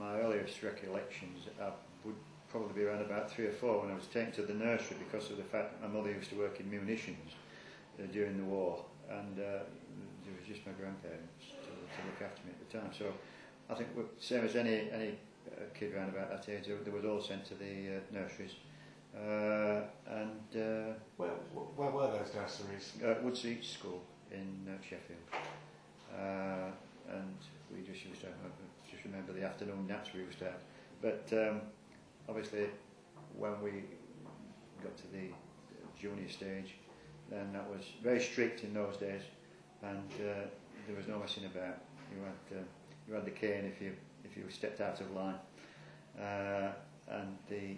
my earliest recollections would probably be around about 3 or 4 when I was taken to the nursery because of the fact that my mother used to work in munitions during the war, and it was just my grandparents to look after me at the time. So I think same as any kid around about that age, they were all sent to the nurseries. Where were those nurseries? Woodseat School in Sheffield, and we just used to remember the afternoon naps we used to have. But obviously, when we got to the junior stage, then that was very strict in those days, and there was no messing about. You had the cane if you stepped out of line, and the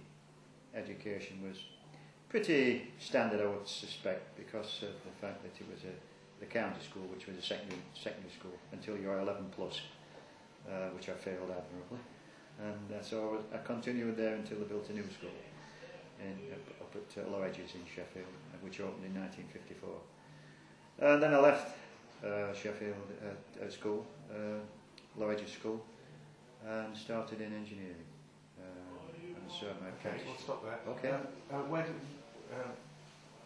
education was pretty standard, I would suspect, because of the fact that it was the county school, which was a secondary school until you were 11 plus, which I failed admirably, and so I continued there until they built a new school up at Laycocks in Sheffield, which opened in 1954. And then I left Sheffield school, Laycocks school, and started in engineering. And so my okay, we'll stop there. Okay.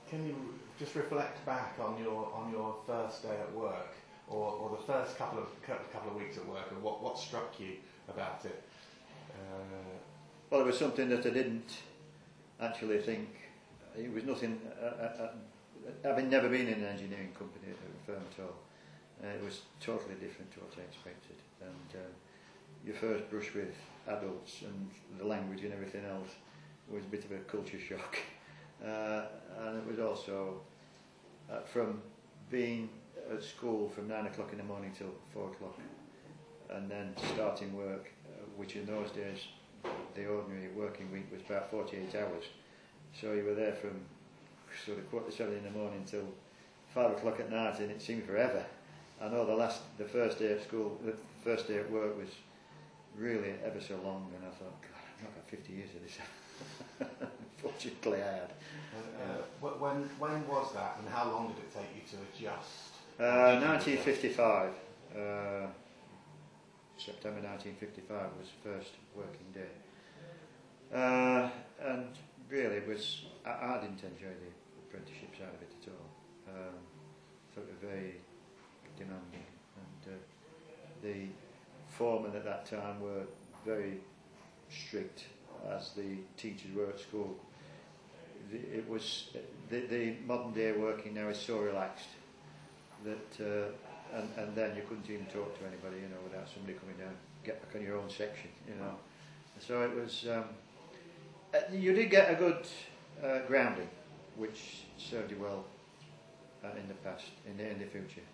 Can you just reflect back on your first day at work, or the first couple of weeks at work, and what struck you about it? Well, it was something that I didn't actually think. It was nothing. Having never been in an engineering company firm at all, it was totally different to what I expected. And your first brush with adults and the language and everything else was a bit of a culture shock. And it was also from being at school from 9 o'clock in the morning till 4 o'clock, and then starting work, which in those days the ordinary working week was about 48 hours. So you were there from sort of 7:15 in the morning till 5 o'clock at night, and it seemed forever. I know the first day at school, the first day at work was really ever so long, and I thought, God, I've not got 50 years of this. Fortunately I had. When was that, and how long did it take you to adjust? 1955. September 1955 was the first working day. And really it was, I didn't enjoy the apprenticeship side of it at all. Thought it was very demanding, and the foremen at that time were very strict, as the teachers were at school. It was the modern day working now is so relaxed that and then you couldn't even talk to anybody, without somebody coming down, get back on your own section, So it was you did get a good grounding, which served you well in the past, in the future.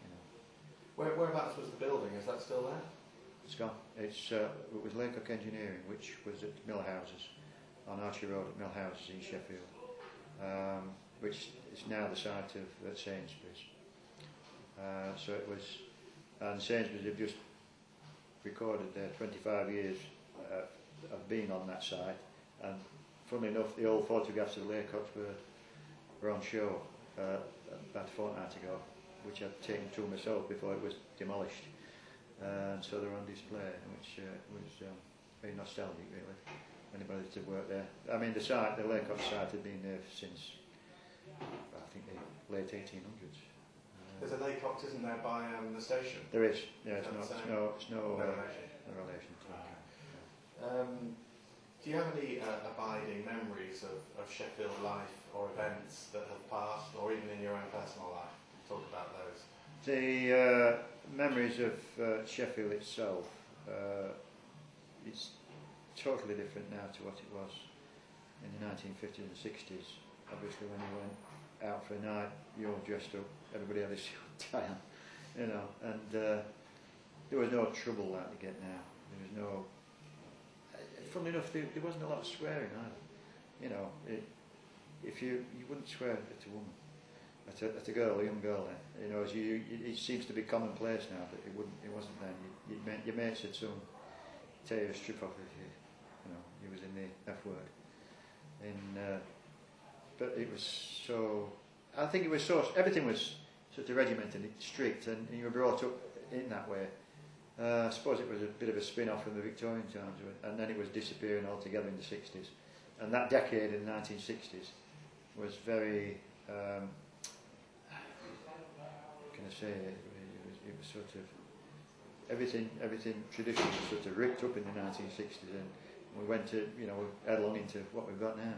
Whereabouts was the building? Is that still there? It's gone. It was Laycocks Engineering, which was at Millhouses, on Archie Road at Millhouses in Sheffield, which is now the site of Sainsbury's. So it was, and Sainsbury's have just recorded their 25 years of being on that site, and funnily enough, the old photographs of Laycocks were on show about a fortnight ago, which I'd taken to myself before it was demolished. And so they're on display, which was very nostalgic, really. Anybody to work there. I mean, the Laycocks site had been there since, I think, the late 1800s. There's a Laycocks, isn't there, by the station? There is. Yeah, it's no relation to it. Do you have any abiding memories of Sheffield life or events that have passed, or even in your own personal life? Talk about those. The memories of Sheffield itself, it's totally different now to what it was in the 1950s and 60s. Obviously, when you went out for a night, you all dressed up, everybody had a suit and tie on, and there was no trouble like you get now. There was no. Funnily enough, there wasn't a lot of swearing either. If you wouldn't swear at a woman. At a girl, a young girl, as it seems to be commonplace now, but it wasn't then. Your mates would soon tear you a strip off if you was in the F word. But it was so. I think it was so. Everything was sort of regimented, strict, and you were brought up in that way. I suppose it was a bit of a spin-off from the Victorian times, and then it was disappearing altogether in the 60s. And that decade in the 1960s was very, can I say, it was sort of, everything traditional was sort of ripped up in the 1960s, and we went to, headlong into what we've got now.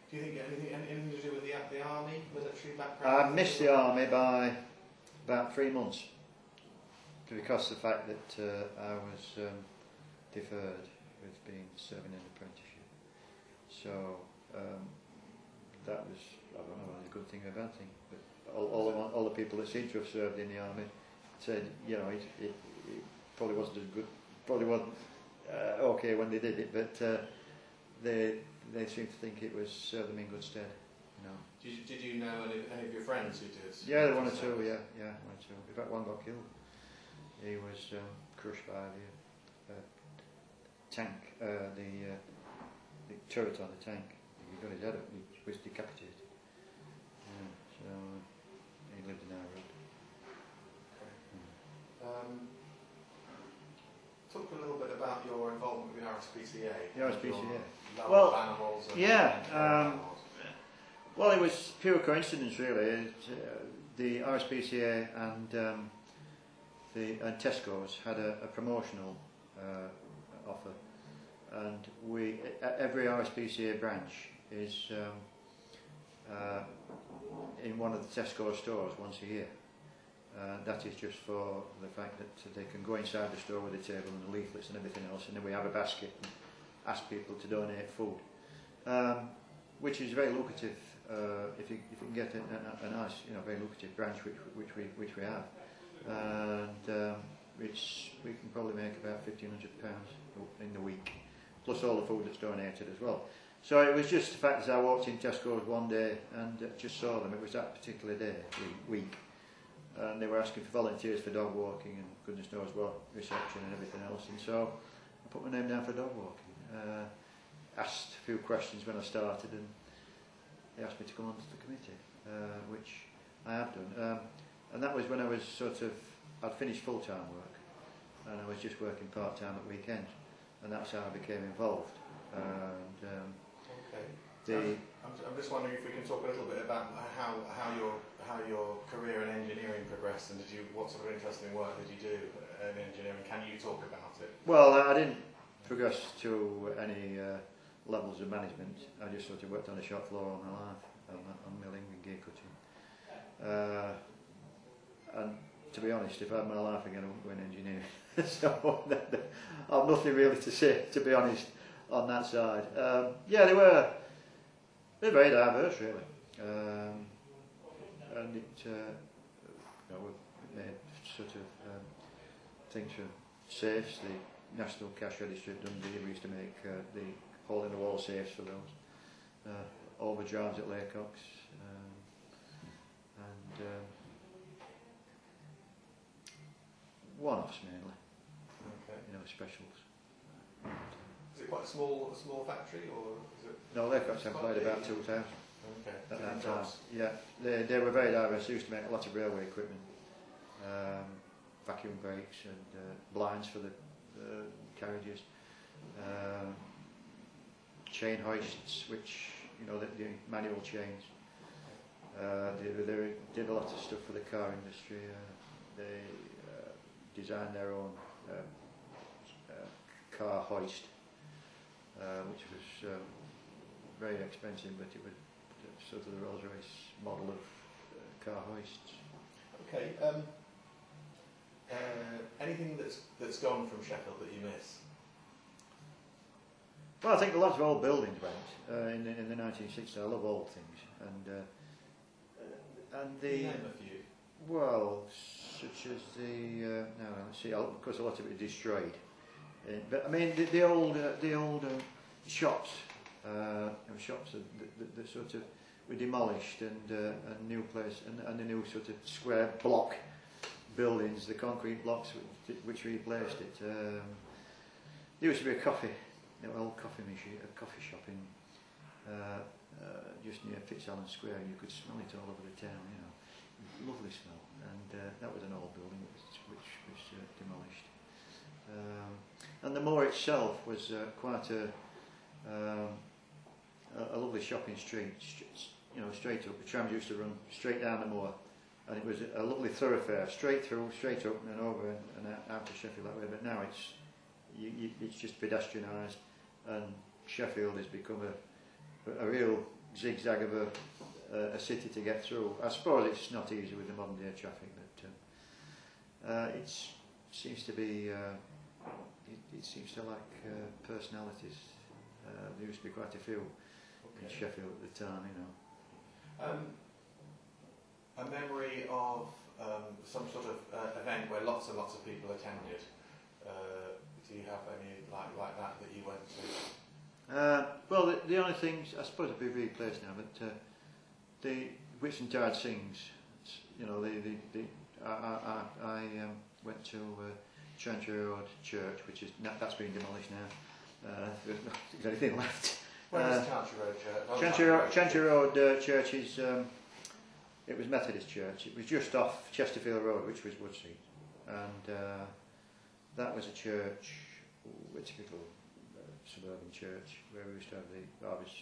Do you think anything to do with the army, military background? I missed the army by about 3 months, because of the fact that I was deferred with being serving an apprenticeship. So that was, I don't know, a good thing or a bad thing. But all the people that seem to have served in the army said, it probably wasn't as good, probably wasn't okay when they did it, but they seem to think it was served them in good stead. Did you know any of your friends who did? Yeah, one or two. Yeah, one or two. In fact, one got killed. He was crushed by the tank, the turret on the tank. He got his head up. He was decapitated. So he lived in our road. Talk a little bit about your involvement with the RSPCA. The RSPCA. Well, animals. And well, it was pure coincidence, really. The RSPCA and Tesco's had a promotional offer, and every RSPCA branch is in one of the Tesco stores once a year. That is just for the fact that they can go inside the store with a table and the leaflets and everything else, and then we have a basket and ask people to donate food, which is very lucrative if you can get a nice, very lucrative branch, which we have, and which we can probably make about £1,500 in the week, plus all the food that's donated as well. So it was just the fact that I walked in Tesco's one day and just saw them. It was that particular day, week. And they were asking for volunteers for dog walking and goodness knows what, reception and everything else. And so I put my name down for dog walking. Asked a few questions when I started, and they asked me to come onto the committee, which I have done. And that was when I was I'd finished full-time work, and I was just working part-time at weekends, and that's how I became involved. Okay. I'm just wondering if we can talk a little bit about how your career in engineering progressed, and what sort of interesting work did you do in engineering? Can you talk about it? Well, I didn't progress to any levels of management. I just worked on the shop floor all my life, on milling and gear cutting. And to be honest, if I had my life again, I wouldn't go in engineering. So I've nothing really to say, to be honest, on that side. They're very diverse, really. And it made things for safes. The National Cash Register at Dundee, we used to make the hole-in-the-wall safes for those. Overdrives at Laycocks. And one-offs mainly. Okay. Specials. Is it quite a small factory, or is it? No, Laycocks employed about 2,000 Okay. at that time. Yeah, they were very diverse. They used to make a lot of railway equipment, vacuum brakes and blinds for the carriages, chain hoists, which the manual chains. They did a lot of stuff for the car industry. They designed their own car hoist, which was very expensive, but it was sort of the Rolls-Royce model of car hoists. Okay. Anything that's gone from Sheffield that you miss? Well, I think a lot of old buildings went in the 1960s. I love old things, and the Name a few. well, such as the let's see. Of course, a lot of it is destroyed. But I mean, the old shops, shops that were demolished, and a new place, and the new square block buildings, the concrete blocks which replaced it. There used to be a old coffee shop in just near Fitzallen Square, and you could smell it all over the town. Lovely smell, and that was an old building which demolished. And the moor itself was quite a lovely shopping street, you know, straight up. The trams used to run straight down the moor, and it was a lovely thoroughfare, straight through, straight up and over and out to Sheffield that way. But now it's just pedestrianised, and Sheffield has become a real zigzag of a city to get through. I suppose it's not easy with the modern day traffic, but it seems to be. It seems to lack personalities. There used to be quite a few in Sheffield at the time, you know. A memory of some sort of event where lots and lots of people attended. Do you have any like that you went to? Well, the only things, I suppose it'd be replaced now, but the Whitsuntide Sings, you know, I went to Chantry Road Church, which is that's been demolished now. There's anything left. Where is Chantry Road Church? Chantry Road Church is it was Methodist Church. It was just off Chesterfield Road, which was Wood Street, and that was a church, a typical suburban church where we used to have the harvest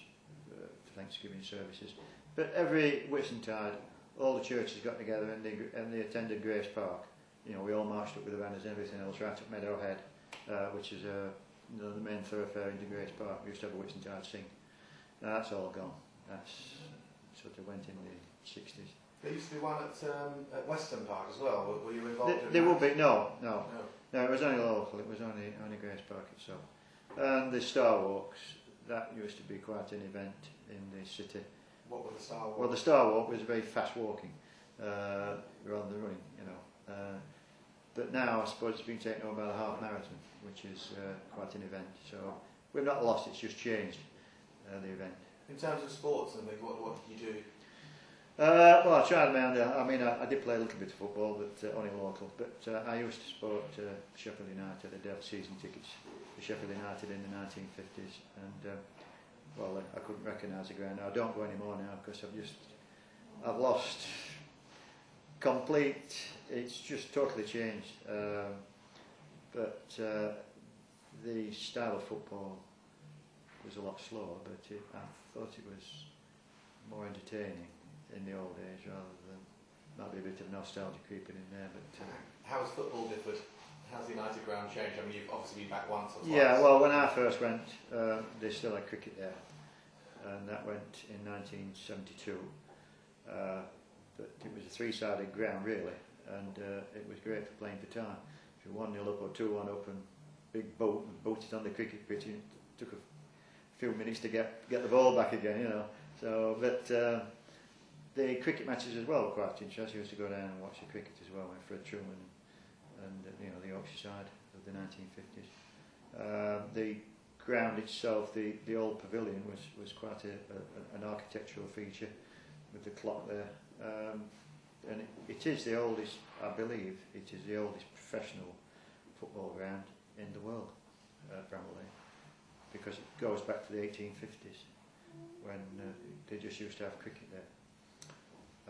Thanksgiving services. But every Whitsuntide, all the churches got together and they attended Grace Park. You know, we all marched up with the banners and everything else right up Meadowhead, which is you know, the main thoroughfare into Grace Park. We used to have a Whitsuntide Sing. Now, that's all gone. That's sort of went in the 60s. There used to be one at Western Park as well. Were you involved in that? There would be, no, it was only local. It was only Grace Park itself. And the Star Walks, that used to be quite an event in the city. What were the Star Walks? Well, the Star Walk was very fast walking rather than running, you know. But now I suppose it's been taken over by the half marathon, which is quite an event. So we've not lost; it's just changed the event. In terms of sports and things, what did you do? Well, I tried my hand. I mean, I did play a little bit of football, but only local. But I used to support Sheffield United. They'd have season tickets for Sheffield United in the 1950s, and well, I couldn't recognise the ground. I don't go anymore now because I've lost complete. It's just totally changed. But the style of football was a lot slower, but I thought it was more entertaining in the old days rather than might be a bit of nostalgia creeping in there. But how has football differed? How's the United ground changed? I mean, you've obviously been back once or twice. Yeah, well, when I first went, they still had cricket there, and that went in 1972. But it was a three-sided ground really, and it was great for playing for time. If you're 1-0 up or 2-1 up and big boat and boated on the cricket pitch, it took a few minutes to get the ball back again, you know. So, but the cricket matches as well were quite interesting. I used to go down and watch the cricket as well with Fred Truman and you know, the Yorkshire side of the 1950s. The ground itself, the old pavilion was quite an architectural feature with the clock there. And it is the oldest, I believe, it is the oldest professional football ground in the world, Bramley, because it goes back to the 1850s when they just used to have cricket there.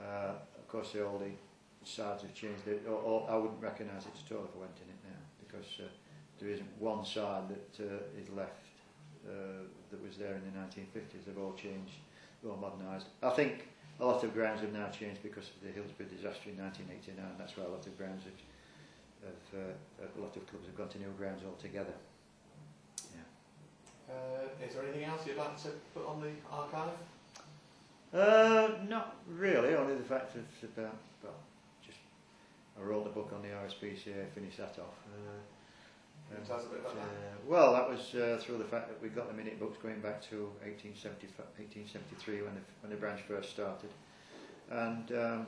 Of course, all the sides have changed. I wouldn't recognise it at all if I went in it now, because there isn't one side that is left that was there in the 1950s. They've all changed, they're all modernised. I think a lot of grounds have now changed because of the Hillsborough disaster in 1989. That's why a lot of grounds a lot of clubs have gone to new grounds altogether. Yeah. Is there anything else you'd like to put on the archive? Not really, only the fact that about, well, just I wrote the book on the RSPCA, finished that off. Can you tell us a bit about that? Well, that was through the fact that we got the minute books going back to 1873 when the branch first started. And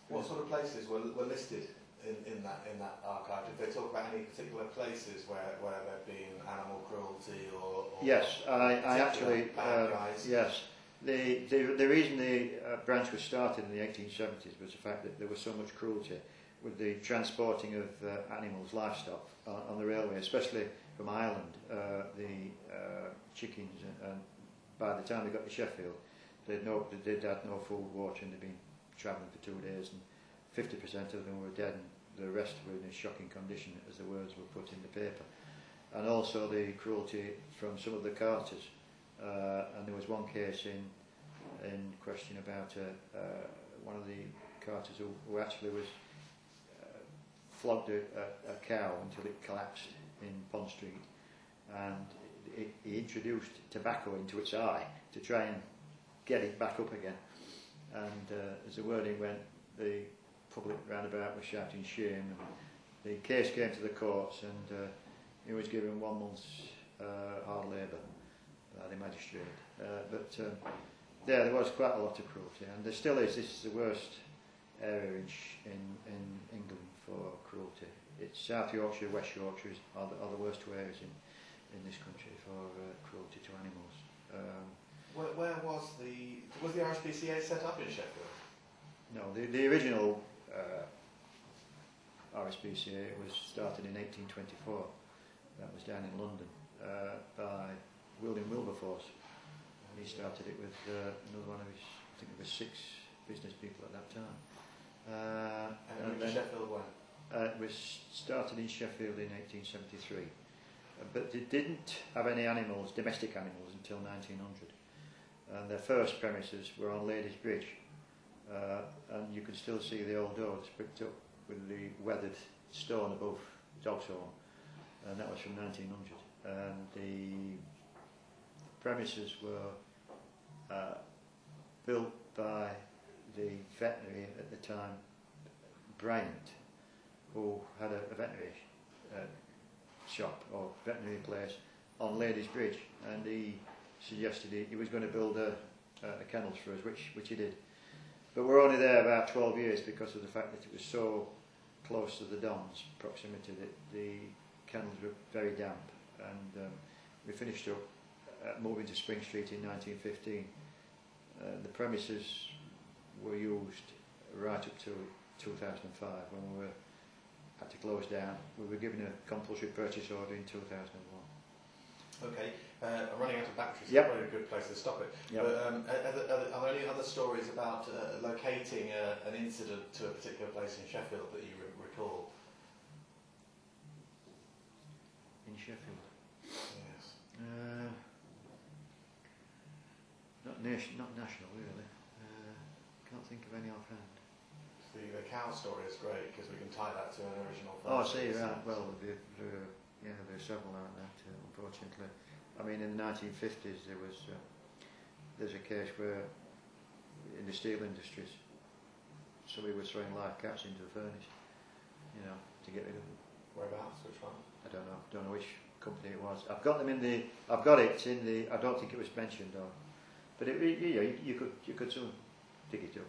what sort of places were listed in that archive? Did they talk about any particular places where there'd been animal cruelty or yes, I actually bad guys? Yes. The reason the branch was started in the 1870s was the fact that there was so much cruelty with the transporting of animals, livestock on the railway, especially from Ireland. The chickens, and by the time they got to Sheffield, they'd had no food, water, and they'd been travelling for 2 days, and 50% of them were dead, and the rest were in a shocking condition as the words were put in the paper. And also the cruelty from some of the carters. And there was one case in question about one of the carters who actually was flogged a cow until it collapsed in Pond Street, and he introduced tobacco into its eye to try and get it back up again. And as the wording went, the public roundabout was shouting shame, and the case came to the courts, and he was given 1 month's hard labour by the magistrate. There was quite a lot of cruelty, and there still is. This is the worst area in England for cruelty. It's South Yorkshire, West Yorkshire are the worst two areas in this country for cruelty to animals. Where was the RSPCA set up in Sheffield? No, the original RSPCA was started in 1824. That was down in London by William Wilberforce. He started it with another one of his, I think there were 6 business people at that time. And then Sheffield when? It was started in Sheffield in 1873, but they didn't have any animals, domestic animals, until 1900. And their first premises were on Ladies Bridge, and you can still see the old doors bricked up with the weathered stone above Dog's Horn, and that was from 1900. And the premises were built by the veterinary at the time, Bryant, who had a veterinary shop or veterinary place on Ladies Bridge, and he suggested he was going to build a kennels for us, which he did. But we're only there about 12 years because of the fact that it was so close to the Dons proximity that the kennels were very damp, and we finished up moving to Spring Street in 1915. The premises were used right up to 2005 when we had to close down. We were given a compulsory purchase order in 2001. Okay, I'm running out of batteries, so yep. Probably a good place to stop it. Yep. But are there any other stories about locating an incident to a particular place in Sheffield that you recall? In Sheffield? Yes. Not national, really. Can't think of any offhand. The cow story is great because we can tie that to an original film. Oh, I see, right. Well, there are several like that, unfortunately. I mean, in the 1950s, there's a case where, in the steel industries, somebody was throwing live cats into the furnace, to get rid of them. Whereabouts? Which one? I don't know which company it was. I've got it in the. I don't think it was mentioned, but you could sort of dig it up.